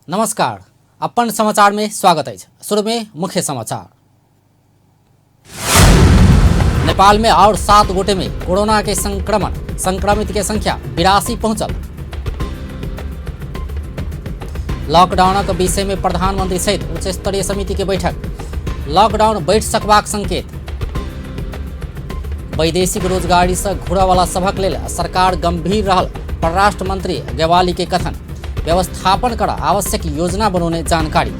नमस्कार, अपन समाचार में स्वागत है। शुरू में मुख्य समाचार। नेपाल में और 7 गोटे में कोरोना के संक्रमित के संख्या 82 पहुंचल। लॉकडाउन के विषय में प्रधानमंत्री सहित उच्च स्तरीय समिति के बैठक। लॉकडाउन बैठ सकबाक संकेत। वैदेशिक रोजगारी से घुरवाला सभक लेल सरकार गंभीर रहल। परराष्ट्र मंत्री गेवाली के कथन। व्यवस्थापन कर आवश्यक योजना बनाने जानकारी।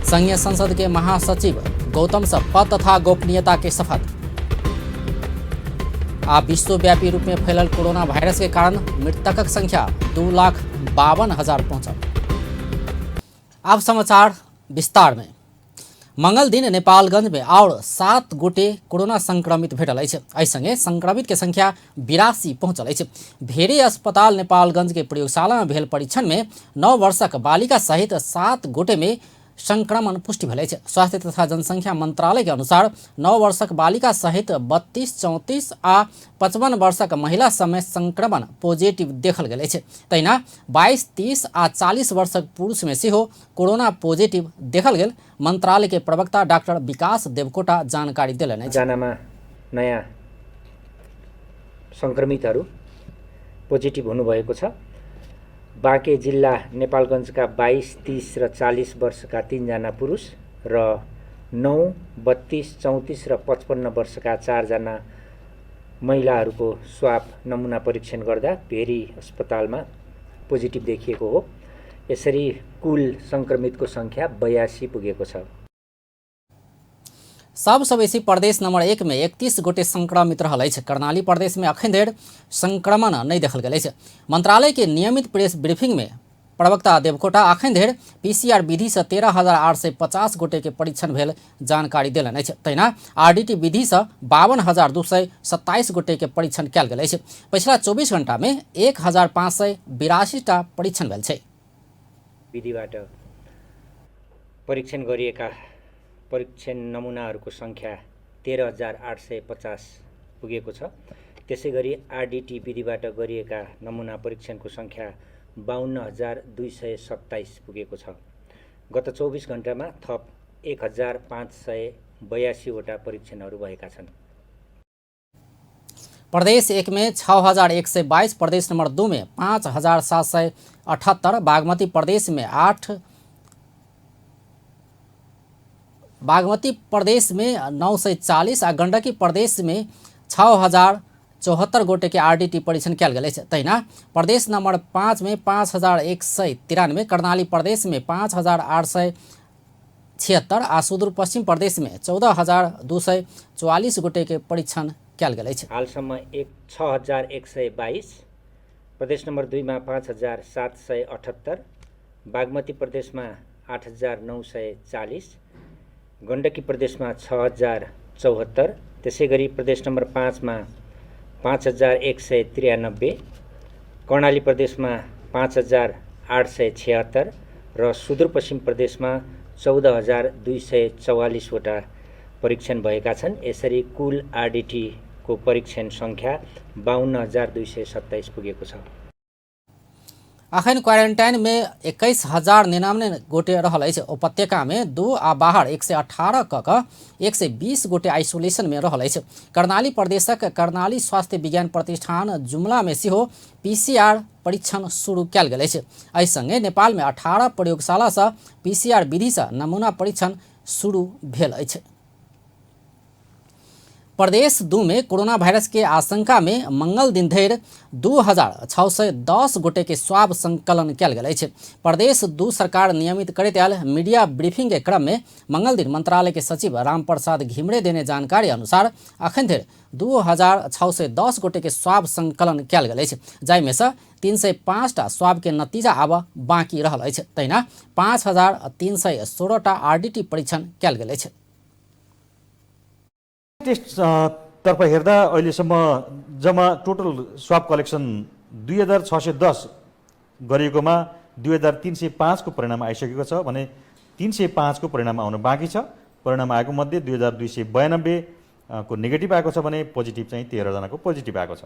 संघीय संसद के महासचिव गौतम से पद तथा गोपनीयता के शपथ। विश्वव्यापी रूप में फैलल कोरोना वायरस के कारण मृतकक संख्या 2,52,000 पहुंचल। अब समाचार विस्तार में। मंगल दिन नेपालगंज में और 7 गोटे कोरोना संक्रमित भेटल अछि। संगे संक्रमित के संख्या 82 पहुंचल अछि। भेरे अस्पताल नेपालगंज के प्रयोगशाला में भेल परीक्षण में 9 वर्षक बालिका सहित 7 गोटे में संक्रमण पुष्टि भेल अछि। स्वास्थ्य तथा जनसंख्या मंत्रालय के अनुसार 9 वर्षक बालिका सहित 32, 34 आ 55 वर्षक महिला समेत संक्रमण पॉजिटिव देखल गेल अछि। तहिना 22, 30 आ 40 वर्षक पुरुष में सेहो कोरोना पॉजिटिव देखल गेल। मंत्रालय के प्रवक्ता डाक्टर विकास देवकोटा जानकारी देलनि। जनामा नयाँ संक्रमितहरू पोजिटिभ हुनुभएको छ। बाँके जिल्ला नेपालगञ्जका 22, 30 र 40 वर्षका 3 जना पुरुष र 9, 32, 34 र 55 वर्षका 4 जना महिलाहरूको स्वाब नमुना परीक्षण गर्दा भेरी अस्पतालमा पोजिटिभ देखिएको हो। यसरी कुल संक्रमितको संख्या 82 पुगेको छ। सबसे बेसी प्रदेश नंबर 1 में 31 गोटे संक्रमित रहल अछि। कर्णाली प्रदेश में अखन धरि संक्रमण नहीं देखल गेल अछि। मंत्रालय के नियमित प्रेस ब्रीफिंग में प्रवक्ता देवकोटा अखन धरि PCR विधि से 13,850 गोटे के परीक्षण भेल जानकारी देलनि अछि। तहिना RDT विधि से 52,227 गोटे के परीक्षण कयल गेल अछि। पिछला 24 घंटा में 1,582 टा परीक्षण भेल छै। विधिबाट परीक्षण गरिएका परीक्षण नमुनाहरूको संख्या 13,850 पुगेको छ। त्यसैगरी RDT विधिबाट गरिएका नमुना परीक्षणको संख्या 52,227 पुगेको छ। गत 24 घण्टामा थप 1,582 वटा परीक्षणहरू भएका छन्। प्रदेश 1 में 6,122, प्रदेश नंबर 2 में 5,778, बागमती प्रदेश में 940 आ गंडकी प्रदेश में 6,074 गोटे के RDT परीक्षण कयल गेल अछि। तहिना प्रदेश नंबर 5 में 5,193, कर्णाली प्रदेश में 5,876 आ सुदूर पश्चिम प्रदेश में 14,244 गोटे के परीक्षण कयल गेल अछि। हालसम्म 6,122, प्रदेश नंबर 2 में 5,778, बागमती प्रदेश में 8,940, गण्डकी प्रदेश में 6,074, त्यसैगरी प्रदेश नंबर 5 में 5,193, कर्णाली प्रदेश में 5,876 र सुदूरपश्चिम प्रदेश में 14,244 वटा परीक्षण भएका छन्। यसरी कुल RDT को परीक्षण संख्या 52,227 पुगेको छ। अखन क्वारेंटाइन में 21,099 गोटे रहल अछि। उपत्यका में 2 आ बाहर 118 क 120 गोटे आइसोलेशन में रहल अछि। कर्णाली प्रदेशक कर्णाली स्वास्थ्य विज्ञान प्रतिष्ठान जुमला में सेहो PCR परीक्षण शुरू कयल गेल अछि। एहि संगे नेपाल में 18 प्रयोगशाला से PCR विधि से नमूना परीक्षण शुरू भेल अछि। प्रदेश 2 में कोरोना वायरस के आशंका में मंगल दिन धरि 2,610 गोटे के स्वाब संकलन कयल गेल अछि। प्रदेश 2 सरकार नियमित करैत आयल मीडिया ब्रीफिंग के क्रम में मंगल दिन मंत्रालय के सचिव रामप्रसाद घिमरे देने जानकारी अनुसार अखन धरि 2,610 गोटे के स्वाब संकलन कयल गेल अछि, जाहिमे से 305 टा स्वाब के नतीजा आब बाँकी रहल अछि। तहिना 5,316 टा RDT परीक्षण कयल गेल अछि। टेस्ट तर्फ हेर्दा अहिलेसम्म जम्मा टोटल स्वाब कलेक्सन 2,610 गरिएकोमा 2,305 को परिणाम आइसकेको छ भने 305 को परिणाम आउन बाँकी छ। परिणाम आएको मध्ये 2,292 को नेगेटिभ आएको छ भने पोजिटिभ चाहिँ 13 जनाको पोजिटिभ आएको छ।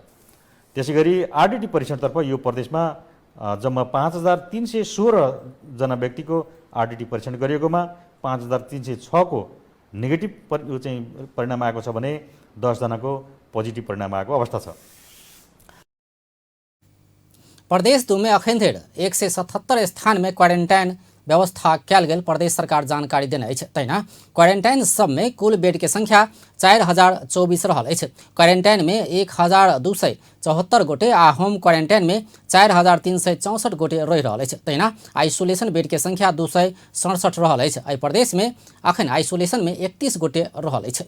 त्यसैगरी RDT परीक्षणतर्फ यो प्रदेशमा जम्मा 5316 जना व्यक्तिको आरडिटी परीक्षण गरिएकोमा 5306 को नेगेटिभ परिणाम आएको छ भने 10 जनाको पोजिटिभ परिणाम आएको अवस्था छ। प्रदेश 2 में अखन 177 स्थान में क्वारेंटाइन व्यवस्था कयल गेल प्रदेश सरकार जानकारी देने अछि। तहिना क्वारेंटाइन सब में कुल बेड के संख्या 4024 रहल अछि। क्वारेंटाइन में 1274 गोटे आ होम क्वारेंटाइन में 4364 गोटे रहि रहल अछि। तहिना आइसोलेशन बेड के संख्या 267 रहल अछि। एहि प्रदेश में अखन आइसोलेशन में 31 गोटे रहल अछि।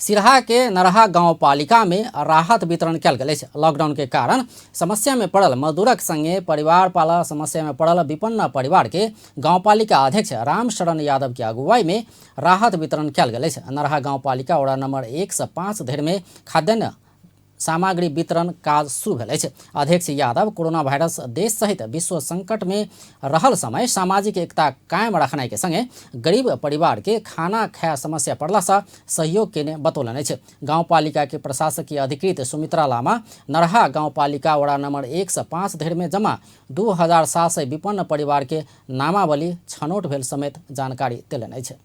सिरहा के नरहा गाँव पालिका में राहत वितरण कयल गेल अछि। लॉकडाउन के कारण समस्या में पड़ल मजदूरक संगे परिवार पाला समस्या में पड़ल विपन्न परिवार के गाँव पालिका अध्यक्ष राम शरण यादव के अगुवाई में राहत वितरण कयल गेल अछि। नरहा गाँव पालिका वड़ा नंबर 1 से 5 धरि में खाद्यान्न सामग्री वितरण काज शुरू भेल अछि। अध्यक्ष यादव कोरोना वायरस देश सहित विश्व संकट में रहल समय सामाजिक एकता कायम रखनाइ के संगे गरीब परिवार के खाना खाय समस्या पड़ला से सहयोग केने बतौलन अछि। गाँव पालिका के प्रशासकीय अधिकृत सुमित्रा लामा नरहा गाँव पालिका वड़ा नंबर 1 से 5 धरि में जमा 2700 विपन्न परिवार के नामावली छनौट भेल समेत जानकारी देलन अछि।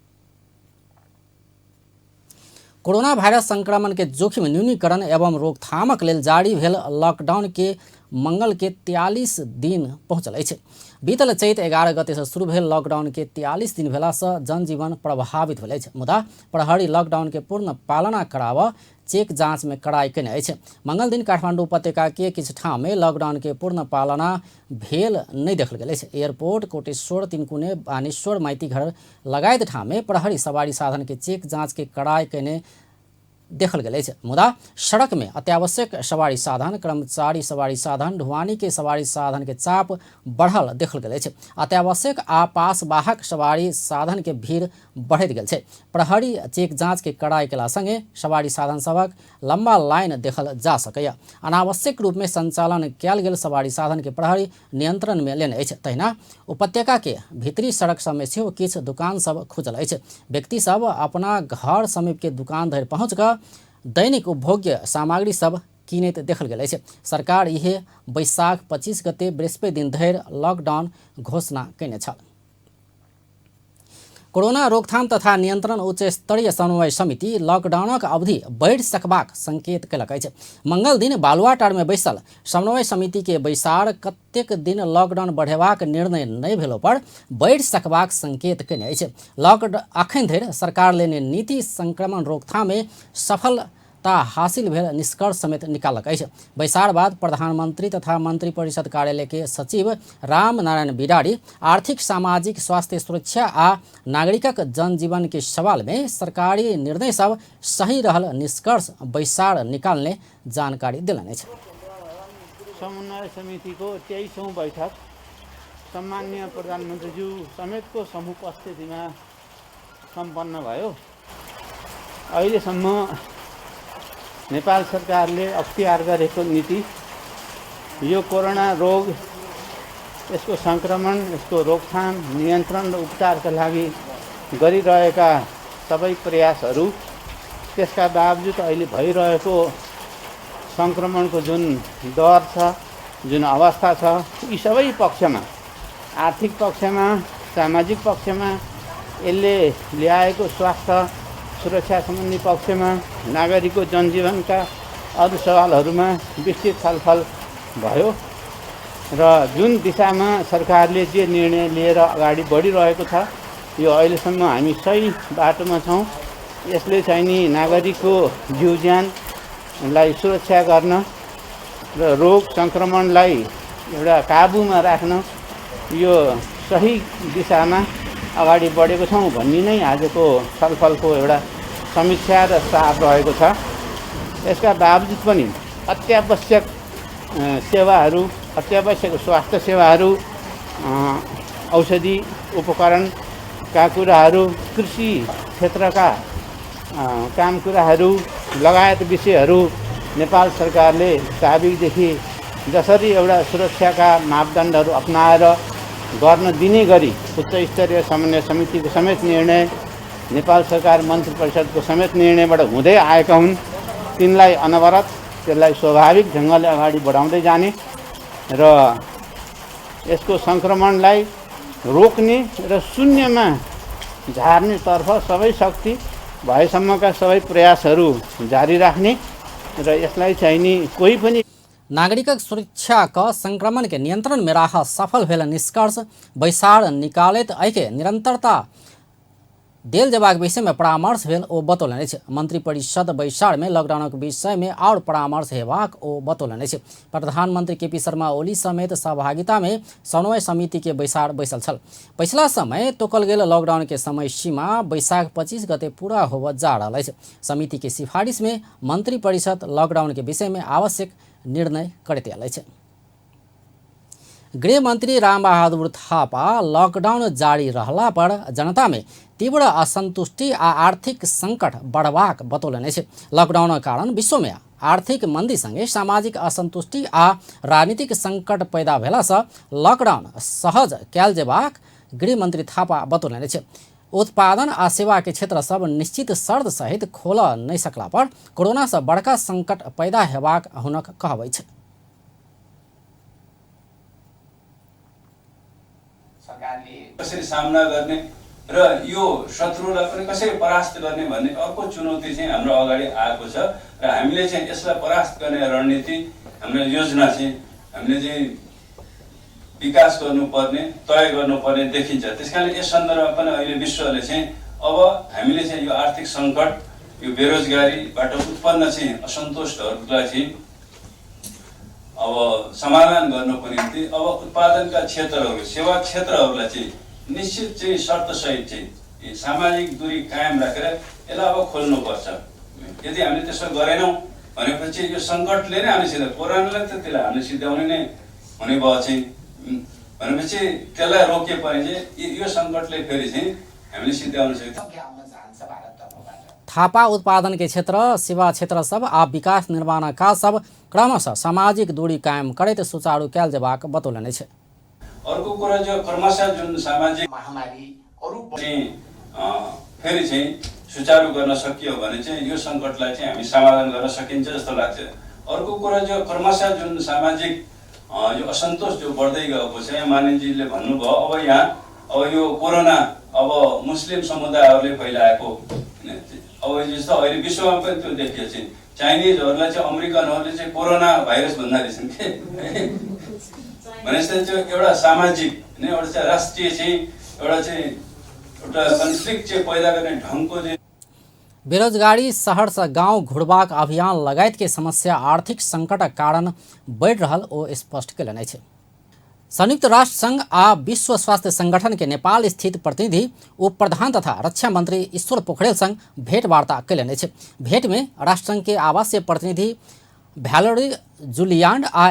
कोरोना वायरस संक्रमण के जोखिम न्यूनीकरण एवं रोकथामक लेल जारी भेल लॉकडाउन के मंगल के 43 दिन पहुँचल अछि। बीतल चैत 11 गते से शुरू भेल लॉकडाउन के 43 दिन भेला से जनजीवन प्रभावित भेल अछि। मुदा प्रहरी लॉकडाउन के पूर्ण पालना कराबऽ चेक जांच में कड़ाई केने अछि। मंगल दिन काठमांडू उपत्यका के किछु ठाम में लॉकडाउन के पूर्ण पालना भेल नहीं देखल गेल अछि। एयरपोर्ट कोटेश्वर तिनकुने बानेश्वर माइतीघर लगायत ठाम में प्रहरी सवारी साधन के चेक जांच के कड़ाई केने देखल गेल अछि। मुदा सड़क में अत्यावश्यक सवारी साधन कर्मचारी सवारी साधन ढुवानी के सवारी साधन के चाप बढ़ल देखल गेल अछि। अत्यावश्यक आ पासवाहक सवारी साधन के भीड़ बढ़ैत गेल छै। प्रहरी चेक जांच के कड़ाई केला संगे सवारी साधन सबक लंबा लाइन देखल जा सकैया। अनावश्यक रूप में संचालन कयल गेल सवारी साधन के प्रहरी नियंत्रण में लेने अछि। तहिना उपत्यका के भीतरी सड़क सब में सेहो किछु दुकान सब खुजल अछि। व्यक्ति सब अपना घर समीप के दुकान धरि पहुँच कऽ दैनिक उपभोग्य सामग्री सब कीनैत देखल गेल अछि। सरकार इहे बैसाख 25 गते बृहस्पति दिन धरि लॉकडाउन घोषणा कयने छल। कोरोना रोकथाम तथा नियंत्रण उच्च स्तरीय समन्वय समिति लॉकडाउनक अवधि बढ़ि सकबाक संकेत कयलक अछि। मंगल दिन बालुआटार में बैसल समन्वय समिति के बैसार कतेक दिन लॉकडाउन बढ़ेबाक निर्णय नहि भेला पर बढ़ि सकबाक संकेत कयने अछि। अखन धरि सरकार लेने नीति संक्रमण रोकथाम में सफलता हासिल भेल निष्कर्ष समेत निकालक अछि। बैसार बाद प्रधानमंत्री तथा मंत्री परिषद कार्यालय के सचिव राम नारायण बिडारी आर्थिक सामाजिक स्वास्थ्य सुरक्षा आ नागरिकक जनजीवन के सवाल में सरकारी निर्णय सब सही रहल निष्कर्ष बैसार निकालने जानकारी दिलन अछि। समन्वय समिति को 23औं बैठक सम्माननीय प्रधानमन्त्रीज्यू समेतको समुपस्थितिमा सम्पन्न भयो। अहिलेसम्म नेपाल सरकारले अख्तियार गरेको नीति यो कोरोना रोग यसको संक्रमण यसको रोकथाम नियन्त्रण र उपचारका लागि गरिरहेका सबै प्रयासहरू त्यसका बावजुद अहिले भइरहेको संक्रमणको जुन दर छ जुन अवस्था छ यी सबै पक्षमा आर्थिक पक्षमा सामाजिक पक्षमा यसले ल्याएको स्वास्थ्य सुरक्षा सम्बन्धी पक्षमा नागरिकको जनजीवनका अरू सवालहरूमा विस्तृत छलफल भयो र जुन दिशामा सरकारले जे निर्णय लिएर अगाडि बढिरहेको छ यो अहिलेसम्म हामी सही बाटोमा छौँ। यसले चाहिँ नि नागरिकको जीव ज्यानलाई सुरक्षा गर्न र रोग संक्रमणलाई एउटा काबुमा राख्न यो सही दिशामा अगाडि बढेको छौँ भन्ने नै आजको छलफलको एउटा समीक्षा र सार रहेको छ। यसका बावजुद पनि अत्यावश्यक सेवाहरू अत्यावश्यक स्वास्थ्य सेवाहरू औषधि उपकरणका कुराहरू कृषि क्षेत्रका काम कुराहरू लगायत विषयहरू नेपाल सरकारले स्वाभाविकदेखि जसरी एउटा सुरक्षाका मापदण्डहरू अपनाएर गर्न दिने गरी उच्च स्तरीय समन्वय समितिको समेत निर्णय नेपाल सरकार मन्त्री परिषदको समेत निर्णयबाट हुँदै आएका हुन्। तिनलाई अनवरत त्यसलाई स्वाभाविक ढङ्गले अगाडि बढाउँदै जाने र यसको सङ्क्रमणलाई रोक्ने र शून्यमा झार्नेतर्फ सबै शक्ति भएसम्मका सबै प्रयासहरू जारी राख्ने र यसलाई चाहिँ नि कोही पनि नागरिक सुरक्षा का संक्रमण के नियंत्रण में रह सफल भेल निष्कर्ष बैसार निकालैत ऐके निरंतरता देल जबाक विषय में परामर्श भेल ओ बतौलनि छै। मंत्री परिषद बैसार में लॉकडाउन के विषय में और परामर्श हेबाक ओ बतौलनि छै। प्रधानमंत्री केपी शर्मा ओली समेत सहभागिता में समन्वय समिति के बैसार बैसल छल। पिछला समय तोकल गेल लॉकडाउन के समय सीमा बैसाख 25 गते पूरा होब जा रहल छै। समिति के सिफारिश में मंत्री परिषद लॉकडाउन के विषय में आवश्यक निर्णय करते आलै छै। गृह मंत्री रामबहादुर थापा लॉकडाउन जारी रहला पर जनता में तीव्र असंतुष्टि आ आर्थिक संकट बढ़बाक बतौलनि छै। लॉकडाउन कारण विश्व में आर्थिक मंदी संगे सामाजिक असंतुष्टि आ राजनीतिक संकट पैदा भेला से लॉकडाउन सहज कयल जेबाक गृह मंत्री थापा बतौलनि छै। उत्पादन आ सेवा के क्षेत्र सब निश्चित शर्त सहित खोल नहीं सकला पर कोरोना से बड़का संकट पैदा हेबाक हुनक कहबै छै। सरकारले कसरी सामना गर्ने र यो शत्रुलाई पनि कसरी परास्त गर्ने भन्ने अर्को चुनौती चाहिँ हाम्रो अगाडि आएको छ र हामीले चाहिँ यसलाई परास्त गर्ने रणनीति हाम्रो योजना चाहिँ हामीले चाहिँ विकास गर्नुपर्ने तय गर्नुपर्ने देखिन्छ। त्यसकारण यस सन्दर्भमा पनि अहिले विश्वले चाहिँ अब हामीले चाहिँ यो आर्थिक सङ्कट यो बेरोजगारीबाट उत्पन्न चाहिँ असन्तोषहरूलाई चाहिँ अब समाधान गर्नको निम्ति अब उत्पादनका क्षेत्रहरू सेवा क्षेत्रहरूलाई चाहिँ निश्चित चाहिँ शर्तसहित चाहिँ सामाजिक दूरी कायम राखेर यसलाई अब खोल्नुपर्छ। यदि हामीले त्यसो गरेनौँ भनेपछि यो सङ्कटले नै हामी सिधा कोरोनालाई त त्यसलाई हामीले सिध्याउने नै हुने भयो चाहिँ भनेपछि त्यसलाई रोके पनि चाहिँ यो सङ्कटले फेरि चाहिँ हामीले सिध्याउन सक्छौँ। थापा उत्पादन के क्षेत्र सेवा क्षेत्र सब आ विकास निर्माण का सब क्रमशः सामाजिक दूरी कायम करैत सुचारू कयल जेबाक बतौलनि छै। अर्को कुरा जो क्रमशः जुन सामाजिक महामारी अरू चाहिँ फेरि चाहिँ सुचारू गर्न सकियो भने चाहिँ यो सङ्कटलाई चाहिँ हामी समाधान गर्न सकिन्छ जस्तो लाग्छ। अर्को कुरा जो क्रमशः जुन सामाजिक यो असन्तोष जो बढ्दै गएको छ, यहाँ मानिसजीले भन्नुभयो अब यहाँ अब यो कोरोना अब मुस्लिम समुदायहरूले फैलाएको अब जस्तो अहिले विश्वमा पनि त्यो देखिएको छ। चाइनिजहरूलाई चाहिँ अमेरिकनहरूले चाहिँ कोरोना भाइरस भन्दा रहेछन् के भनेपछि चाहिँ एउटा सामाजिक होइन एउटा चाहिँ राष्ट्रिय चाहिँ एउटा कन्फ्लिक्ट चाहिँ पैदा गर्ने ढङ्गको चाहिँ बेरोजगारी शहर से गांव घुड़बाक अभियान लगायत के समस्या आर्थिक संकट कारण बढ़ रहल ओ स्पष्ट कयलनि छै। संयुक्त राष्ट्र संघ आ विश्व स्वास्थ्य संगठन के नेपाल स्थित प्रतिनिधि उप प्रधान तथा रक्षा मंत्री ईश्वर पोखरेल संग भेंट वार्ता कयलनि छै। भेंट में राष्ट्र संघ के आवासीय प्रतिनिधि भ्यालेरी जुलियान्ड आ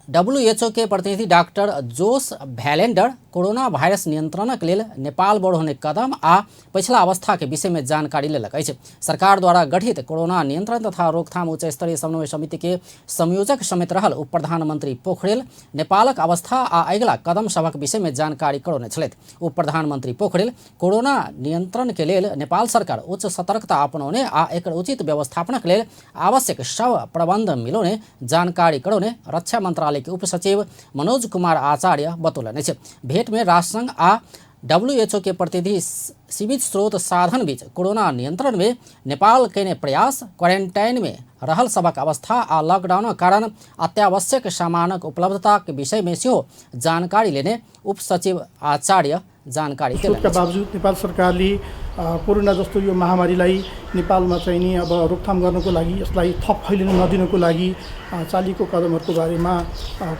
WHO के प्रतिनिधि डॉक्टर जोस भैलेंडर कोरोना वायरस नियंत्रण के लिए नेपाल बढ़ोने कदम आ पिछला अवस्था के विषय में जानकारी लेलक अछि। सरकार द्वारा गठित कोरोना नियंत्रण तथा रोकथाम उच्च स्तरीय समन्वय समिति के संयोजक समेत रहल उप प्रधानमंत्री पोखरेल नेपालक अवस्था आ अगिला कदम सभक विषय में जानकारी करौने छलथि। उप प्रधानमंत्री पोखरेल कोरोना नियंत्रण के लिए नेपाल सरकार उच्च सतर्कता अपनाउने आ एकर उचित व्यवस्थापनक लेल आवश्यक सब प्रबंध मिलाउने जानकारी करौने रक्षा मंत्रालय के उप सचिव मनोज कुमार आचार्य बतौलनि छै। भेंट में राष्ट्र संघ आ WHO के प्रतिनिधि सीमित स्रोत साधन बीच कोरोना नियंत्रण में नेपाल केने प्रयास, क्वारेंटाइन में रहल सबक अवस्था आ लॉकडाउन कारण अत्यावश्यक सामानक उपलब्धता के विषय में सेहो जानकारी लेने उप सचिव आचार्य जानकारी त्यसका बावजुद नेपाल सरकारले कोरोना जस्तो यो महामारीलाई नेपालमा चाहिँ नि अब रोकथाम गर्नको लागि यसलाई थप फैलिन नदिनको लागि चालिएको कदमहरूको बारेमा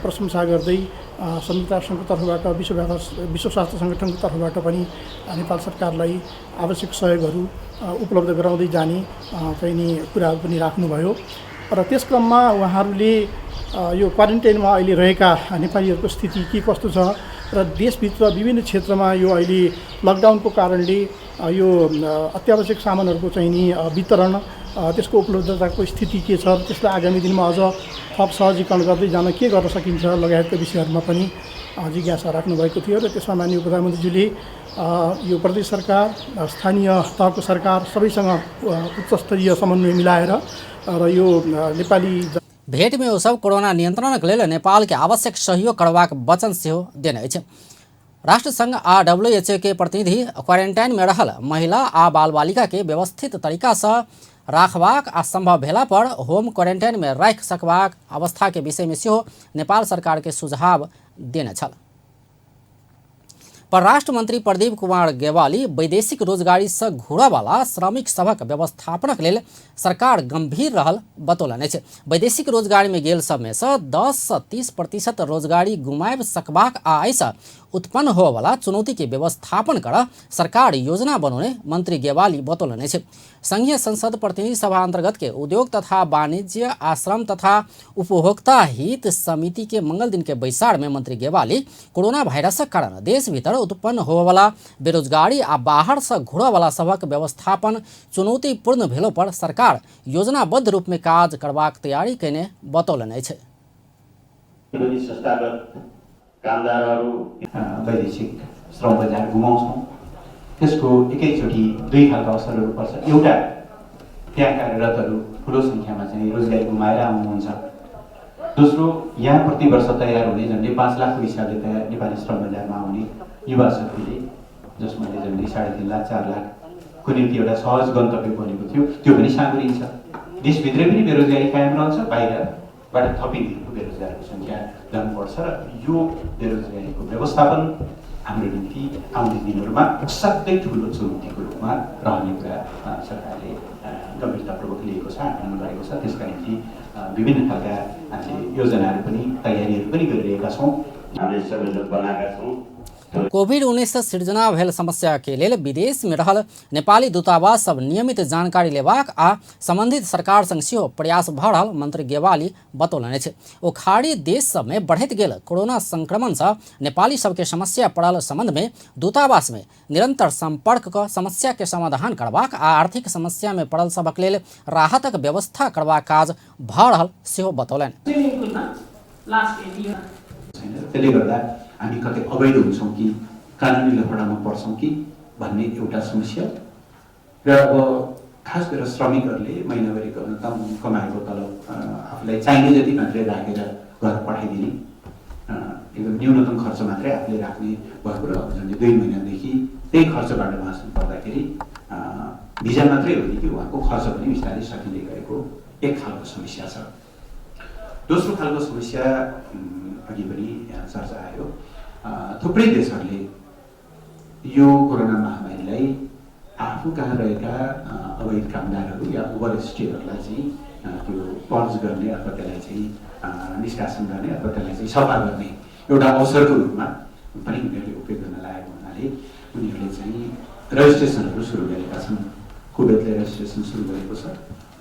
प्रशंसा गर्दै संयुक्त राष्ट्रको तर्फबाट विश्व स्वास्थ्य संगठनको तर्फबाट पनि नेपाल सरकारलाई आवश्यक सहयोगहरू उपलब्ध गराउँदै जाने चाहिँ नि कुराहरू पनि राख्नुभयो र त्यस क्रममा उहाँहरूले यो क्वारेन्टाइनमा अहिले रहेका नेपालीहरूको स्थिति के कस्तो छ र देशभित्र विभिन्न क्षेत्रमा यो अहिले लकडाउनको कारणले यो अत्यावश्यक सामानहरूको चाहिँ नि वितरण त्यसको उपलब्धताको स्थिति के छ त्यसलाई आगामी दिनमा अझ थप सहजीकरण गर्दै जान के गर्न सकिन्छ लगायतका विषयहरूमा पनि जिज्ञासा राख्नुभएको थियो र त्यसमा माननीय प्रधानमन्त्रीज्यूले यो प्रदेश सरकार, स्थानीय तहको सरकार सबैसँग उच्च स्तरीय समन्वय मिलाएर र यो नेपाली भेट में ओ सब कोरोना नियंत्रणक लेल नेपाल के आवश्यक सहयोग करबाक वचन सेहो देने अछि। राष्ट्रसंघ आ WHO के प्रतिनिधि क्वारेंटाइन में रहल महिला आ बाल बालिका के व्यवस्थित तरीका से राखबाक आ संभव भेला पर होम क्वारेंटाइन में राखि सकबाक अवस्था के विषय में सेहो नेपाल सरकार के सुझाव देने छल। परराष्ट्र मंत्री प्रदीप कुमार गेवाली वैदेशिक रोजगारी से घुरवाला श्रमिक सभक व्यवस्थापनक लेल सरकार गंभीर रहल बतौलनि अछि। वैदेशिक रोजगारी में गेल सब में से 10 से 30% रोजगारी गुमायब सकबाक आ एहिसँ उत्पन्न होवला चुनौती के व्यवस्थापन कर सरकार योजना बनौने मंत्री गेवाली बतौलनि अछि। संघीय संसद प्रतिनिधि सभा अंतर्गत के उद्योग तथा वाणिज्य, आश्रम तथा उपभोक्ता हित समिति के मंगल दिन के बैसार में मंत्री गेवाली कोरोना वायरसक कारण देश भीतर उत्पन्न होवला बेरोजगारी आ बाहर से घुरवाला सभक व्यवस्थापन चुनौतीपूर्ण भेलो पर सरकार योजनाबद्ध रूप में काज करबाक तैयारी कैने बतौलनि अछि। कामदारहरू वैदेशिक श्रम बजार गुमाउँछौँ। त्यसको एकैचोटि दुई खालका असरहरू पर्छ। एउटा, त्यहाँ कार्यरतहरू ठुलो सङ्ख्यामा चाहिँ रोजगारी गुमाएर आउनुहुन्छ। दोस्रो, यहाँ प्रतिवर्ष तयार हुने झन्डै 5 लाखको हिसाबले तयार नेपाली श्रम बजारमा आउने युवा शक्तिले, जसमध्ये झन्डै 3.5 लाख 4 लाखको निम्ति एउटा सहज गन्तव्य बनेको थियो, त्यो पनि साँगुरिन्छ। देशभित्रै पनि बेरोजगारी कायम रहन्छ, बाहिरबाट थपिदिएको बेरोजगारको सङ्ख्या झन् बढ्छ र यो बेरोजगारीको व्यवस्थापन हाम्रो निम्ति आउने दिनहरूमा असाध्यै ठुलो चुनौतीको रूपमा रहने कुरा सरकारले गम्भीरतापूर्वक लिएको छ, आकलन गरेको छ। त्यसका निम्ति विभिन्न खालका हामीले योजनाहरू पनि तयारीहरू पनि गरिरहेका छौँ। हामीले संयोजक बनाएका छौँ। कोभिड-19 से सृजना भेल समस्या के लेल विदेश में रहल नेपाली दूतावास सब नियमित जानकारी लेबाक आ संबंधित सरकार संग सेहो प्रयास भ रहल मंत्री गेवाली बतौलनि अछि। ओ खाड़ी देश सब में बढ़ैत गेल कोरोना संक्रमण से नेपाली सबके समस्या पड़ल संबंध में दूतावास में निरंतर संपर्क क समस्या के समाधान करबाक आ आर्थिक समस्या में पड़ल सबक लेल राहतक व्यवस्था करबाक काज भ रहल सेहो बतौलनि। त्यसले गर्दा हामी कतै अवैध हुन्छौँ कि कानुनी लफडामा पर्छौँ कि भन्ने एउटा समस्या र अब खास गरेर श्रमिकहरूले महिनाभरि कमाएको तलब आफूलाई चाहिने जति मात्रै राखेर घर पठाइदिने, एकदम न्यूनतम खर्च मात्रै आफूले राख्ने भएको र झन्डै 2 महिनादेखि त्यही खर्चबाट बाँच्नु पर्दाखेरि भिजा मात्रै हो कि उहाँको खर्च पनि बिस्तारै सकिँदै गएको एक खालको समस्या छ। दोस्रो खालको समस्या अघि पनि चर्चा आयो, थुप्रै देशहरूले यो कोरोना महामारीलाई आफू कहाँ रहेका अवैध कामदारहरू या ओभर स्टेहरूलाई चाहिँ त्यो पर्ज गर्ने अथवा त्यसलाई चाहिँ निष्कासन गर्ने अथवा त्यसलाई चाहिँ सफा गर्ने एउटा अवसरको रूपमा पनि उनीहरूले उपयोग गर्न लागेको हुनाले उनीहरूले चाहिँ रजिस्ट्रेसनहरू सुरु गरेका छन्। कुवेतले रजिस्ट्रेसन सुरु गरेको छ,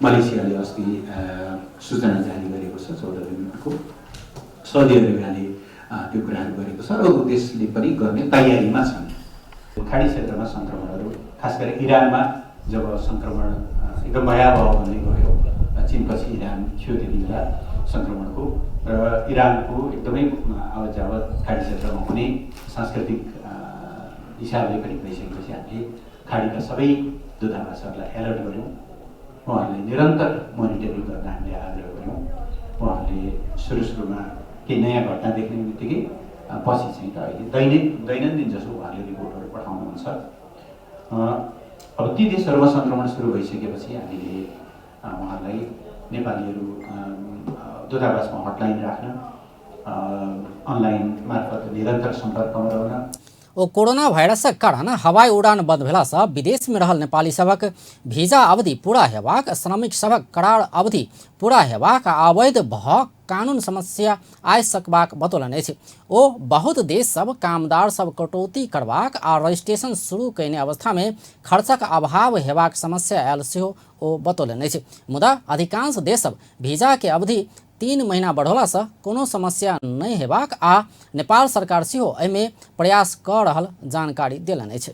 मलेसियाले अस्ति सूचना जारी गरेको छ 14 दिनको, साउदी अरेबियाले त्यो कुराहरू गरेको छ र अरू देशले पनि गर्ने तयारीमा छन्। खाडी क्षेत्रमा सङ्क्रमणहरू खास गरी इरानमा जब सङ्क्रमण एकदम भयावह भन्ने गयो, चीनपछि इरान थियो त्यति बेला सङ्क्रमणको, र इरानको एकदमै आवत जावत खाडी क्षेत्रमा हुने सांस्कृतिक हिसाबले पनि भइसकेपछि हामीले खाडीका सबै दूतावासहरूलाई एलर्ट गऱ्यौँ। उहाँहरूले निरन्तर मोनिटरिङ गर्न हामीले आग्रह गऱ्यौँ। उहाँहरूले सुरुमा केही नयाँ घटना देख्ने बित्तिकै पछि चाहिँ त अहिले दैनन्दिन जसो उहाँहरूले रिपोर्टहरू पठाउनुहुन्छ। अब ती देशहरूमा सङ्क्रमण सुरु भइसकेपछि हामीले उहाँहरूलाई नेपालीहरू दूतावासमा हटलाइन राख्न, अनलाइन मार्फत निरन्तर सम्पर्कमा रहन। ओ कोरोना वायरसक कारण हवाई उड़ान बंद भेला से विदेश में रहल नेपाली सबक वीजा अवधि पूरा हेबाक, श्रमिक सबक करार अवधि पूरा हेबाक, अवैध भऽ कानून समस्या आइ सकबाक बतौलनि अछि। ओ बहुत देश सब कामदार सब कटौती करबाक आ रजिस्ट्रेशन शुरू कयने अवस्था में खर्चक अभाव हेबाक समस्या आयल सेहो ओ बतौलनि अछि। मुदा अधिकांश देश सब वीजा के अवधि 3 महीना बढ़ौला से कोनो समस्या नहीं हेबाक आ नेपाल सरकार सेहो एहिमे प्रयास कऽ रहल जानकारी देलनि अछि।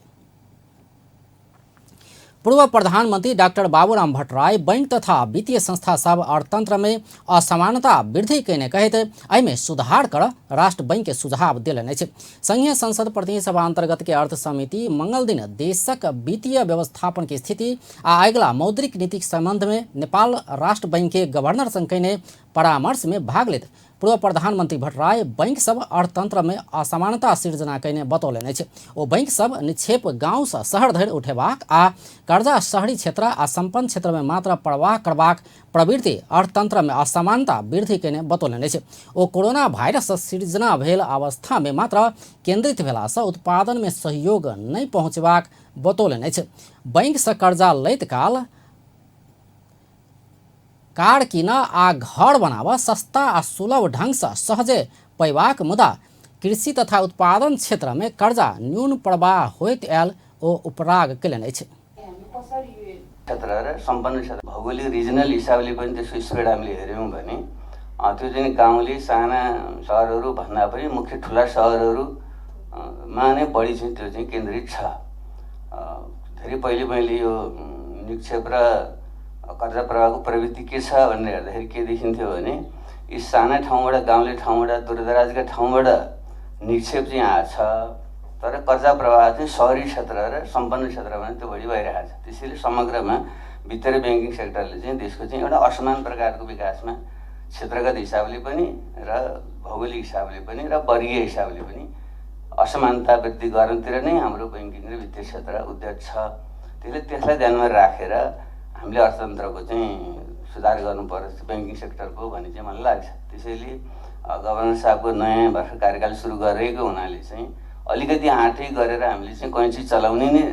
पूर्व प्रधानमंत्री डॉक्टर बाबूराम भट्टराई बैंक तथा वित्तीय संस्था सब अर्थतंत्र में असमानता वृद्धि कने कहते एहिमे सुधार कर राष्ट्र बैंक के सुझाव दिलने छै। संघीय संसद प्रतिनिधि सभा अंतर्गत के अर्थ समिति मंगल दिन देशक वित्तीय व्यवस्थापन की स्थिति आ अगिला मौद्रिक नीति के संबंध में नेपाल राष्ट्र बैंक के गवर्नर संग कने परामर्श में भाग लेत पूर्व प्रधानमंत्री भट्टराई बैंक सब अर्थतंत्र में असमानता सिर्जना कने बतौलने छै। ओ बैंक सब निक्षेप गाँव से शहर धरि उठेबाक आ कर्जा शहरी क्षेत्र आ संपन्न क्षेत्र में मात्र प्रवाह करबाक प्रवृत्ति अर्थतंत्र में असमानता वृद्धि कने बतौलने छै। ओ कोरोना भाइरस सिर्जना भेल अवस्था में मात्र केंद्रित भेला से उत्पादन में सहयोग नहीं पहुँचबाक बतौलने छै। बैंक से कर्जा लैत काल कार किन आ घर बनाब सस्ता आ सुलभ ढंग से सहजे पैबाक मुदा कृषि तथा उत्पादन क्षेत्र में कर्जा न्यून प्रवाह होइत आयल ओ उपराग केलनि अछि। क्षेत्र र सम्पन्न क्षेत्र भौगोलिक रिजनल हिसाबले पनि त्यसको स्प्रेड हामीले हेऱ्यौँ भने त्यो चाहिँ गाउँले साना सहरहरू भन्दा पनि मुख्य ठुला सहरहरूमा नै बढी चाहिँ त्यो चाहिँ केन्द्रित छ। धेरै पहिले यो निक्षेप र कर्जा प्रवाहको प्रवृत्ति के छ भनेर हेर्दाखेरि के देखिन्थ्यो भने यी साना ठाउँबाट गाउँले ठाउँबाट दूरदराजका ठाउँबाट निक्षेप चाहिँ आछ, तर कर्जा प्रवाह चाहिँ सहरी क्षेत्र र सम्पन्न क्षेत्रमा त्यो बढी भइरहेको छ। त्यसैले समग्रमा वित्तीय ब्याङ्किङ सेक्टरले चाहिँ देशको चाहिँ एउटा असमान प्रकारको विकासमा क्षेत्रगत हिसाबले पनि र भौगोलिक हिसाबले पनि र वर्गीय हिसाबले पनि असमानता वृद्धि गर्नतिर नै हाम्रो ब्याङ्किङ र वित्तीय क्षेत्र उद्यत छ। त्यसलाई ध्यानमा राखेर हामीले अर्थतन्त्रको चाहिँ सुधार गर्नुपर्छ ब्याङ्किङ सेक्टरको भन्ने चाहिँ मलाई लाग्छ। त्यसैले गभर्नर साहबको नयाँ भर्खर कार्यकाल सुरु गरेको हुनाले चाहिँ अलिकति आँटै गरेर हामीले चाहिँ कैँची चलाउने नै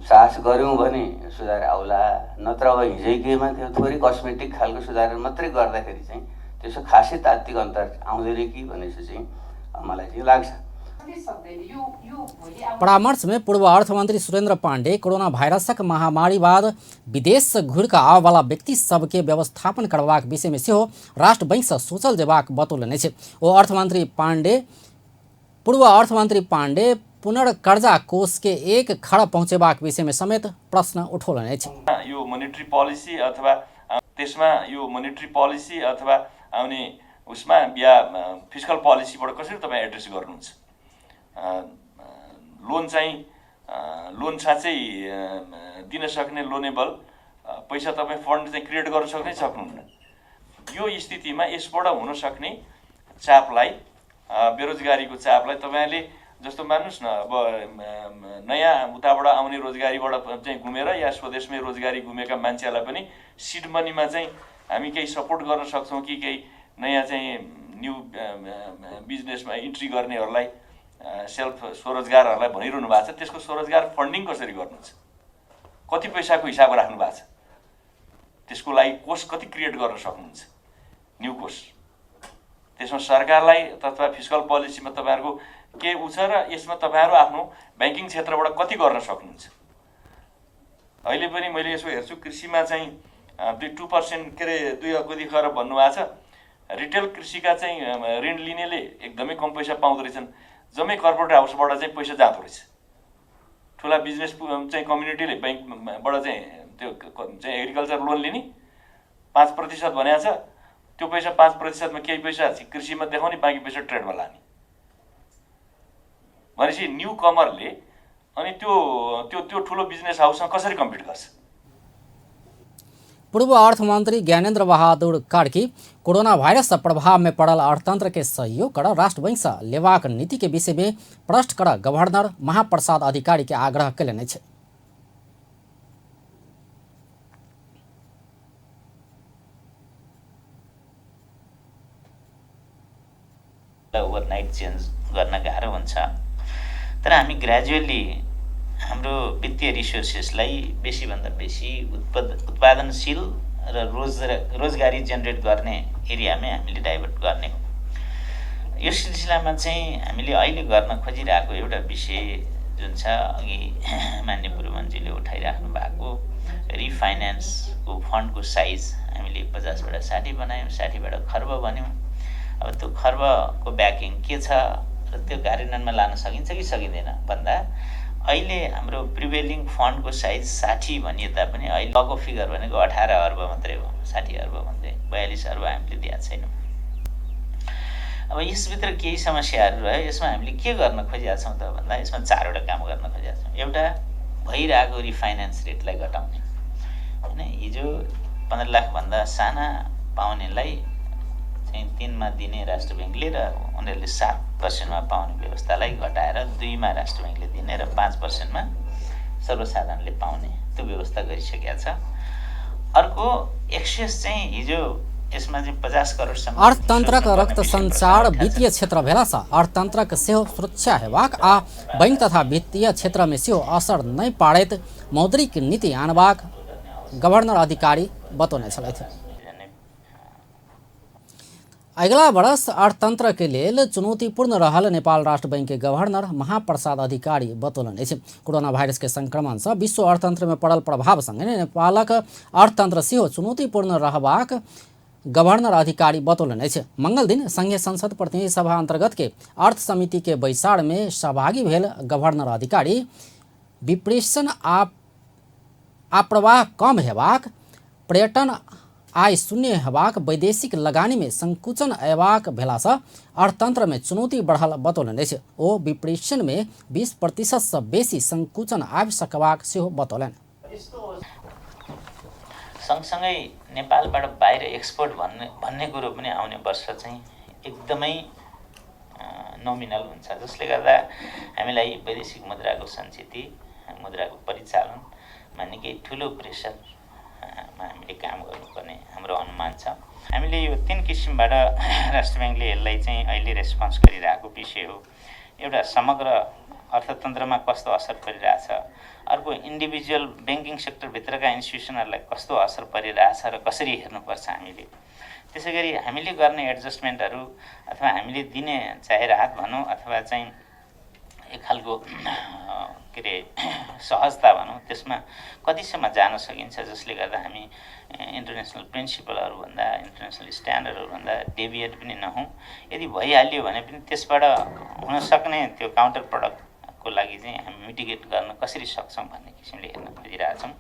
साहस गऱ्यौँ भने सुधार आउला, नत्र अब हिजैकैमा त्यो थोरै कस्मेटिक खालको सुधार मात्रै गर्दाखेरि चाहिँ त्यसो खासै तात्विक अन्तर आउँदैन कि भन्ने चाहिँ मलाई चाहिँ लाग्छ। परामर्श में पूर्व अर्थमंत्री सुरेंद्र पांडे कोरोना भाइरसक महामारी बाद विदेश से घुर कऽ आबय वाला व्यक्ति सबके व्यवस्थापन करबाक विषय में सेहो राष्ट्र बैंक से सोचल जेबाक बतौलने छै। पूर्व अर्थमंत्री पांडे पुनर्कर्जा कोष के 1 खरब पहुँचेबाक विषय में समेत प्रश्न उठौलने छै। यो मोनेटरी पोलिसी अथवा त्यसमा यो मोनेटरी पोलिसी अथवा आउने उसमा या फिस्कल पोलिसीबाट कसरी तपाईँ एड्रेस गर्नुहुन्छ? लोन साँच्चै दिन सक्ने लोनेबल पैसा तपाईँ फन्ड चाहिँ क्रिएट गर्न सक्नै सक्नुहुन्न। यो स्थितिमा यसबाट हुन सक्ने चापलाई, बेरोजगारीको चापलाई तपाईँले जस्तो मान्नुहोस् न, अब नयाँ उताबाट आउने रोजगारीबाट चाहिँ घुमेर या स्वदेशमै रोजगारी घुमेका मान्छेहरूलाई पनि सिड मनीमा चाहिँ हामी केही सपोर्ट गर्न सक्छौँ कि केही नयाँ चाहिँ न्यू बिजनेसमा इन्ट्री गर्नेहरूलाई सेल्फ स्वरोजगारहरूलाई भनिरहनु भएको छ। त्यसको स्वरोजगार फन्डिङ कसरी गर्नुहुन्छ? कति पैसाको हिसाब राख्नु भएको छ? त्यसको लागि कोष कति क्रिएट गर्न सक्नुहुन्छ? न्यू कोष त्यसमा सरकारलाई तथा फिस्कल पोलिसीमा तपाईँहरूको के उ छ र यसमा तपाईँहरू आफ्नो ब्याङ्किङ क्षेत्रबाट कति गर्न सक्नुहुन्छ? अहिले पनि मैले यसो हेर्छु कृषिमा चाहिँ 2% के अरे 2 कति खरब भन्नुभएको छ। रिटेल कृषिका चाहिँ ऋण लिनेले एकदमै कम पैसा पाउँदो रहेछन्। जम्मै कर्पोरेट हाउसबाट चाहिँ पैसा जाँदो रहेछ। ठुला बिजनेस चाहिँ कम्युनिटीले ब्याङ्कबाट चाहिँ त्यो चाहिँ एग्रिकल्चर लोन लिने 5% भनेको छ। त्यो पैसा 5%मा केही पैसा कृषिमा देखाउने, बाँकी पैसा ट्रेडमा लाने भनेपछि न्यू कमरले अनि त्यो ठुलो बिजनेस हाउससँग कसरी कम्पिट गर्छ? पूर्व अर्थमंत्री ज्ञानेन्द्र बहादुर कार्की कोरोना वायरस से प्रभाव में पड़ल अर्थतंत्र के सहयोग कर राष्ट्र बैंक से लेबाक नीति के विषय में प्रश्न कर गवर्नर महाप्रसाद अधिकारी के आग्रह कयलनि छै। ओभरनाइट चेन्ज गर्न गाह्रो हुन्छ, तर हामी ग्रेजुअली हाम्रो वित्तीय रिसोर्सेसलाई बेसीभन्दा बेसी उत्पादनशील र रोजगारी जेनेरेट गर्ने एरियामै हामीले डाइभर्ट गर्ने हो। यो सिलसिलामा चाहिँ हामीले अहिले गर्न खोजिरहेको एउटा विषय जुन छ, अघि माननीय पूर्वमन्त्रीले उठाइराख्नु भएको रिफाइनेन्सको फन्डको साइज हामीले 50बाट 60 बनायौँ, 60बाट खर्ब बन्यौँ। अब त्यो खर्बको ब्याकिङ के छ र त्यो कार्यान्वयनमा लान सकिन्छ कि सकिँदैन भन्दा अहिले हाम्रो प्रिभेलिङ फन्डको साइज 60 भनिए तापनि अहिले लगको फिगर भनेको 18 अर्ब मात्रै हो, 60 अर्ब मात्रै, 42 अर्ब हामीले दिएको छैनौँ। अब यसभित्र केही समस्याहरू रह्यो। यसमा हामीले के गर्न खोजेका छौँ त भन्दा यसमा 4वटा काम गर्न खोजेका छौँ। एउटा, भइरहेको रिफाइनेन्स रेटलाई घटाउने, होइन। हिजो 15 लाखभन्दा साना पाउनेलाई चाहिँ 3मा दिने राष्ट्र ब्याङ्कले र उनीहरूले 7%मा पाउने व्यवस्थालाई घटाएर 2मा राष्ट्र ब्याङ्कले दिने र 5%मा सर्वसाधारणले पाउने त्यो व्यवस्था गरिसकेका छ। अर्को, एक्सेस चाहिँ हिजो यसमा चाहिँ 50 करोडसम्म अर्थतन्त्रक रक्त सञ्चार वित्तीय क्षेत्र भेलासँ अर्थतन्त्रक सेहो सुरक्षा हेबाक आ बैंक तथा वित्तीय क्षेत्रमे सेहो असर नै पाड़ैत मौद्रिक नीति आनबाक गवर्नर अधिकारी बतौने छलथि। अगिला वर्ष अर्थतंत्र के लेल चुनौतीपूर्ण रहल नेपाल राष्ट्र बैंक के गवर्नर महाप्रसाद अधिकारी बतौलनि अछि। कोरोना वायरस के संक्रमण से विश्व अर्थतंत्र में पड़ल प्रभाव संगे नेपालक अर्थतंत्र सेहो चुनौतीपूर्ण रहबाक गवर्नर अधिकारी बतौलनि अछि। मंगल दिन संघीय संसद प्रतिनिधि सभा अंतर्गत के अर्थ समिति के बैसार में सहभागी भेल गवर्नर अधिकारी विप्रेषण आप्रवाह कम हेबाक, पर्यटन आय शून्य हेबाक, वैदेशिक लगानी में संकुचन अयबाक भेलासँ अर्थतंत्र में चुनौती बढ़ल बतौलनि अछि। ओ विप्रेषण में 20% से बेसी संकुचन आबि सकबाक सेहो बतौलनि। सँगसँगै नेपालबाट बाहिर एक्सपोर्ट भन्ने कुरो पनि आउने वर्ष चाहिँ एकदमै नोमिनल हुन्छ, जसले गर्दा हामीलाई वैदेशिक मुद्राको सञ्चिति, मुद्राको परिचालनमा निकै ठुलो प्रेसरमा हामीले काम गर्नुपर्ने हाम्रो अनुमान छ। हामीले यो 3 किसिमबाट राष्ट्र ब्याङ्कले यसलाई चाहिँ अहिले रेस्पोन्स गरिरहेको विषय हो। एउटा, समग्र अर्थतन्त्रमा कस्तो असर परिरहेछ, अर्को इन्डिभिजुअल ब्याङ्किङ सेक्टरभित्रका इन्स्टिट्युसनहरूलाई कस्तो असर परिरहेछ र कसरी हेर्नुपर्छ हामीले। त्यसै गरी हामीले गर्ने एडजस्टमेन्टहरू अथवा हामीले दिने चाहे राहत भनौँ अथवा चाहिँ एक खालको के अरे सहजता भनौँ, त्यसमा कतिसम्म जान सकिन्छ जसले गर्दा हामी इन्टरनेसनल प्रिन्सिपलहरूभन्दा, इन्टरनेसनल स्ट्यान्डर्डहरूभन्दा डेभिएट पनि नहौँ। यदि भइहाल्यो भने पनि त्यसबाट हुन सक्ने त्यो काउन्टर प्रडक्टको लागि चाहिँ हामी मिटिगेट गर्न कसरी सक्छौँ भन्ने किसिमले हेर्न खोजिरहेछौँ।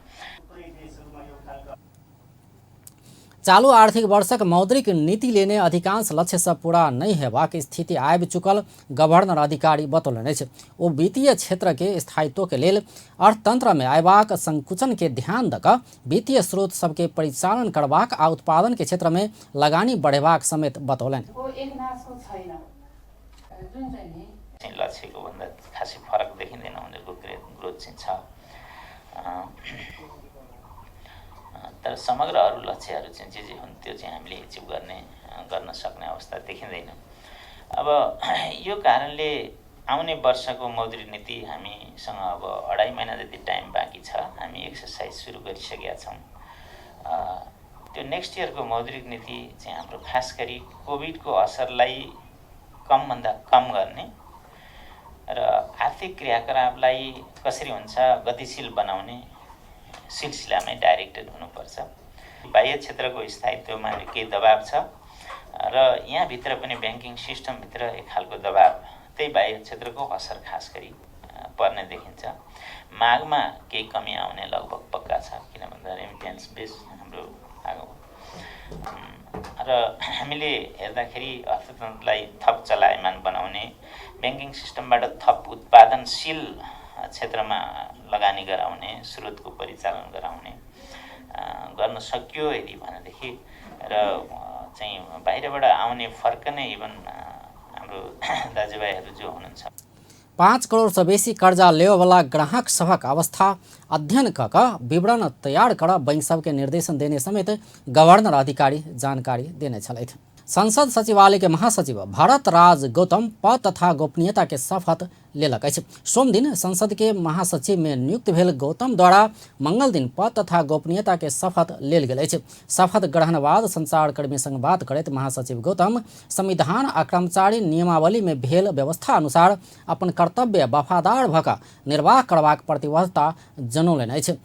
चालू आर्थिक वर्षक मौद्रिक नीति लेने अधिकांश लक्ष्य से पूरा नहीं हेबाक स्थिति आबि चुकल गवर्नर अधिकारी बतौलनि अछि। ओ वित्तीय क्षेत्र के स्थायित्व के लेल अर्थतंत्र में आयबाक संकुचन के ध्यान दऽ कऽ वित्तीय स्रोत सबके परिचालन करबाक आ उत्पादन के क्षेत्र में लगानी बढ़ेबाक समेत बतौलनि। लक्ष्यको भन्दा खासै फरक देखिँदैन, उनीहरूको ग्रोथ चाहिँ छ। तर समग्र अरू लक्ष्यहरू चाहिँ जे हुन् त्यो चाहिँ हामीले एचिभ गर्न सक्ने अवस्था देखिँदैन। अब यो कारणले आउने वर्षको मौद्रिक नीति हामीसँग अब 2.5 महिना जति टाइम बाँकी छ। हामी एक्सर्साइज सुरु गरिसकेका छौँ। त्यो नेक्स्ट इयरको मौद्रिक नीति चाहिँ हाम्रो खास गरी कोभिडको असरलाई कमभन्दा कम गर्ने र आर्थिक क्रियाकलापलाई कसरी हुन्छ गतिशील बनाउने सिलसिलामै डाइरेक्टेड हुनुपर्छ। बाह्य क्षेत्रको स्थायित्वमा केही दबाब छ र यहाँभित्र पनि ब्याङ्किङ सिस्टमभित्र एक खालको दबाब, त्यही बाह्य क्षेत्रको असर खास गरी पर्ने देखिन्छ। मागमा केही कमी आउने लगभग पक्का छ, किन भन्दा रेमिटेन्स बेस हाम्रो आएको र हामीले हेर्दाखेरि अर्थतन्त्रलाई थप चलायमान बनाउने, ब्याङ्किङ सिस्टमबाट थप उत्पादनशील क्षेत्रमा लगानी गराउने, स्रोतको परिचालन गराउने गर्न सकियो यदि भनेदेखि र चाहिँ बाहिरबाट आउने फर्कने इभन हाम्रो दाजुभाइहरू जो हुनुहुन्छ 5 करोड़ से बेसी कर्जा लेवाला ग्राहक सभक अवस्था अध्ययन कऽ विवरण तैयार कर बैंक सबके निर्देशन देने समेत गवर्नर अधिकारी जानकारी देने छलथि। संसद सचिवालय के महासचिव भरत राज गौतम पद तथा गोपनीयता के शपथ लेलक अछि। सोम दिन संसद के महासचिव में नियुक्त भेल गौतम द्वारा मंगल दिन पद तथा गोपनीयता के शपथ लेल गेल अछि। शपथ ग्रहण बाद संचारकर्मी संग बात करैत महासचिव गौतम संविधान आ कर्मचारी नियमावली में भेल व्यवस्था अनुसार अपन कर्तव्य वफादार भऽ कऽ निर्वाह करबाक प्रतिबद्धता जनौलनि अछि।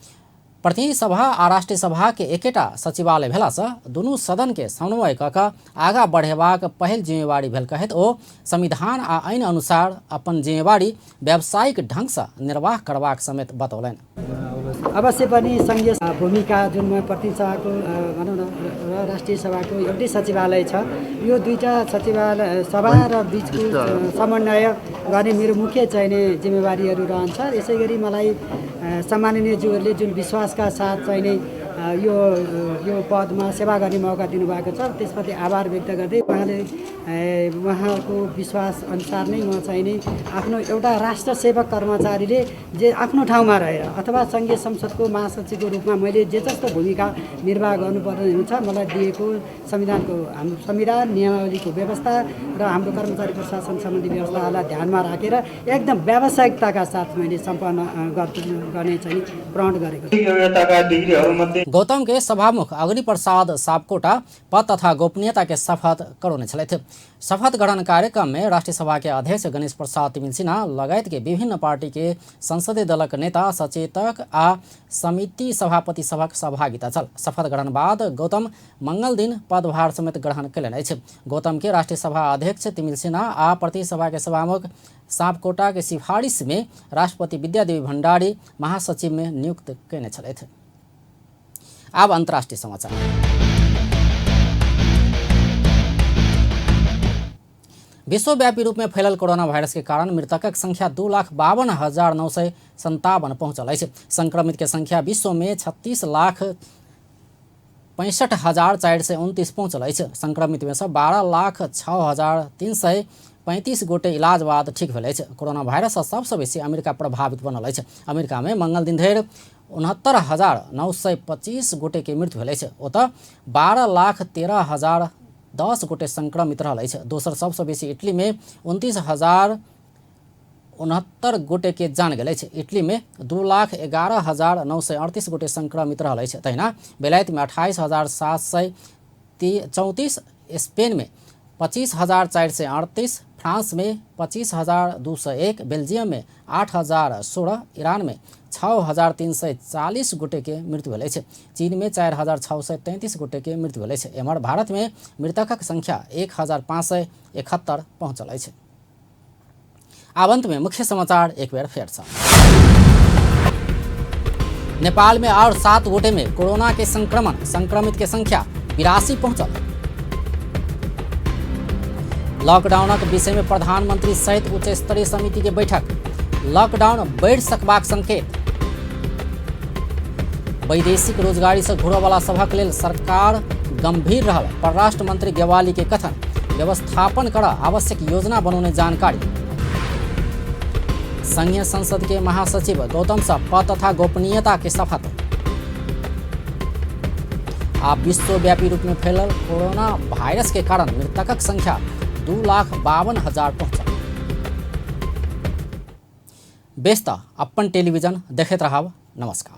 प्रतिनिधि सभा आ राष्ट्रिय सभा के एकेटा सचिवालय भेलासँ दुनू सदन के समन्वय कऽ कऽ आगाँ बढ़ेबाक पहिल जिम्मेवारी भेल कहैत ओ संविधान आ आइन अनुसार अपन जिम्मेवारी व्यावसायिक ढङ्गसँ निर्वाह करबाक समेत बतौलनि। अवश्य पनि सङ्घीय भूमिका जुन प्रतिनिधि सभाको भनौँ न र राष्ट्रिय सभाको एउटै सचिवालय छ, यो दुईटा सचिवालय सभा र बिचको समन्वय गर्ने मेरो मुख्य चाहिने जिम्मेवारीहरू रहन्छ। यसै गरी मलाई सम्माननीय ज्यूहरूले जुन विश्वासका साथ चाहिने यो पदमा सेवा गर्ने मौका दिनुभएको छ, त्यसप्रति आभार व्यक्त गर्दै उहाँको विश्वास अनुसार नै म चाहिने आफ्नो एउटा राष्ट्र सेवक कर्मचारीले जे आफ्नो ठाउँमा रहेर अथवा सङ्घीय संसदको महासचिवको रूपमा मैले जे जस्तो भूमिका निर्वाह गर्नुपर्ने हुन्छ मलाई दिएको संविधानको हाम्रो संविधान नियमावलीको व्यवस्था र हाम्रो कर्मचारी प्रशासन सम्बन्धी व्यवस्थालाई ध्यानमा राखेर एकदम व्यावसायिकताका साथ मैले सम्पन्न गर्ने चाहिँ प्रण गरेको छु। गौतम के सभामुख अग्नि प्रसाद सापकोटा पद तथा गोपनीयता के शपथ करौने छलथि। शपथ ग्रहण कार्यक्रम में राष्ट्रीय सभा के अध्यक्ष गणेश प्रसाद तिमिल सिन्हा लगायत के विभिन्न पार्टी के संसदीय दलक नेता, सचेतक आ समिति सभापति सभक सहभागिता छल। शपथ ग्रहण बाद गौतम मंगल दिन पदभार समेत ग्रहण कयलनि अछि। गौतम के राष्ट्रीय सभा अध्यक्ष तिमिल सिन्हा आ प्रतिनिधि सभा के सभामुख सापकोटा के सिफारिश में राष्ट्रपति विद्यादेवी भण्डारी महासचिव में नियुक्त कयने छलथि। अब अंतर्राष्ट्रीय समाचार। विश्वव्यापी रूप में फैलल कोरोना वायरस के कारण मृतकक संख्या 2,52,957 पहुंचल अछि। संक्रमित के संख्या विश्व में 36,65,429 पहुंचल अछि। संक्रमित में से 12,06,335 गोटे इलाज बाद ठीक भेल अछि। कोरोना वायरस सबसे बेसी अमेरिका प्रभावित बनल अछि। अमेरिका में मंगल दिन धरि 69,925 गोटे के मृत्यु भेल अछि। ओतऽ 12,13,010 गोटे संक्रमित रहल अछि। दोसर सबसे बेसी इटली में 29,069 गोटे के जान गेल अछि। इटली में 2,11,938 गोटे संक्रमित रहल अछि। तहिना बेलायत में 28,734, स्पेन में 25,438, फ्रांस में 25,201, बेल्जियम में 8,016, ईरान में 6,340 गोटे के मृत्यु भेल अछि। चीन में 4,633 गोटे के मृत्यु भेल अछि। एम्हर भारत में मृतकक संख्या 1,571 पहुंचल अछि। आब अंत में मुख्य समाचार एक बेर फेर सँ। नेपाल में और 7 गोटे में कोरोना के संक्रमण, संक्रमित के संख्या 82 पहुंचल। लॉकडाउनक विषय में प्रधानमंत्री सहित उच्च स्तरीय समिति के बैठक, लॉकडाउन बढ़ि सकबाक संकेत। वैदेशिक रोजगारी से घुरयवला सभक लेल सरकार गंभीर रहल, परराष्ट्र मंत्री गेवाली के कथन। व्यवस्थापन कर आवश्यक योजना बनौने जानकारी। संघीय संसद के महासचिव गौतम सँ पद तथा गोपनीयता के शपथ। आ विश्वव्यापी रूप में फैलल कोरोना वायरस के कारण मृतकक संख्या 2,52,000 पहुंचल। बेस्ता अपन टेलीविजन देखैत रहब। नमस्कार।